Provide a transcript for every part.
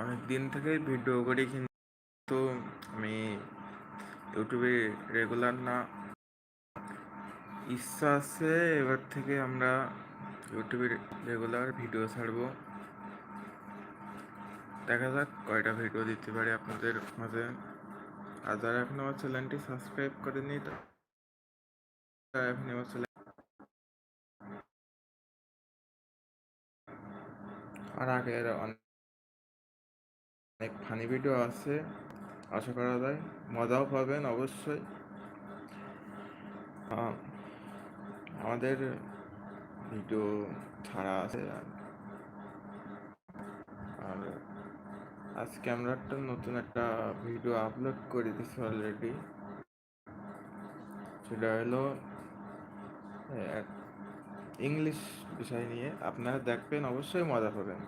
অনেক দিন থেকেই ভিডিও করি, কিন্তু আমি ইউটিউবে রেগুলার না। ইচ্ছা আছে এবার থেকে আমরা ইউটিউবে রেগুলার ভিডিও ছাড়বো। দেখা যাক কয়টা ভিডিও দিতে পারি আপনাদের মাঝে। আর যারা এখন আমার চ্যানেলটি সাবস্ক্রাইব করেনি তারা এখন আমার চ্যানেল, আর আগের অনেক ফানি ভিডিও আছে, আশা করা যায় মজাও পাবেন অবশ্যই। আমাদের ভিডিও ছাড়া আছে। আর আজকে আমরা নতুন একটা ভিডিও আপলোড করে দিচ্ছি অলরেডি। সেটা হলো ইংলিশ বিষয় নিয়ে। আপনারা দেখবেন, অবশ্যই মজা পাবেন।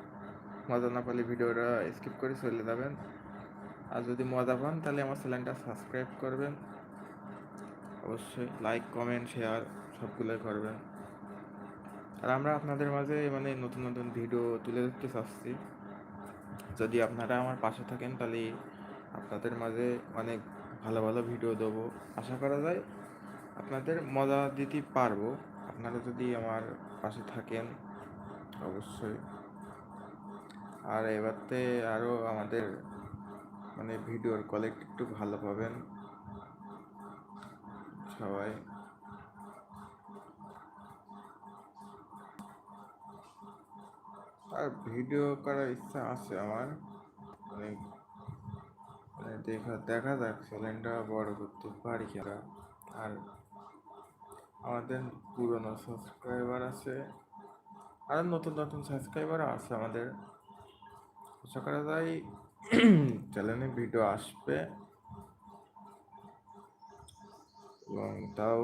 মজা না পেলে ভিডিওটা স্কিপ করে চলে যাবেন। আর যদি মজা পান তাহলে আমার চ্যানেলটা সাবস্ক্রাইব করবেন, অবশ্যই লাইক কমেন্ট শেয়ার সবগুলোই করবেন। আর আমরা আপনাদের মাঝে নতুন নতুন ভিডিও তুলে ধরতে চাচ্ছি। যদি আপনারা আমার পাশে থাকেন তাহলে আপনাদের মাঝে অনেক ভালো ভালো ভিডিও দেবো। আশা করা যায় আপনাদের মজা দিতে পারবো, আপনারা যদি আমার পাশে থাকেন অবশ্যই। আর এবারতে আরও আমাদের ভিডিওর কোয়ালিটি একটু ভালো পাবেন সবাই। আর ভিডিও করার ইচ্ছা আছে আমার অনেক, দেখা যাক চ্যানেলটা বড় করতে পারি কিনা। আর আমাদের পুরনো সাবস্ক্রাইবার আছে, আর নতুন নতুন সাবস্ক্রাইবারও আছে আমাদের। আশা করা যায় চ্যানেলে ভিডিও আসবে, এবং তাও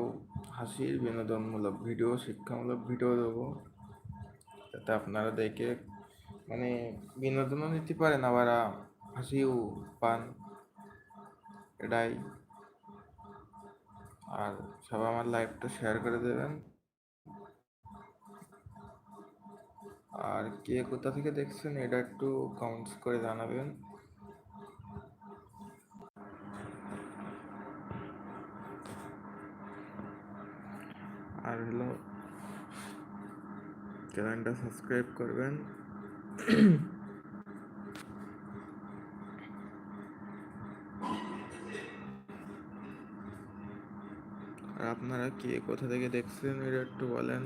হাসির বিনোদনমূলক ভিডিও, শিক্ষামূলক ভিডিও দেবো, যাতে আপনারা দেখে বিনোদনও নিতে পারেন, আবার হাসিও পান, এটাই। আর সবাই আমার লাইভটা শেয়ার করে দেবেন। আর কে কোথা থেকে দেখছেন এটা একটু কমেন্টস করে জানাবেন। আর হলো চ্যানেলটা সাবস্ক্রাইব করবেন। আর আপনারা কে কোথা থেকে দেখছেন এটা একটু বলেন।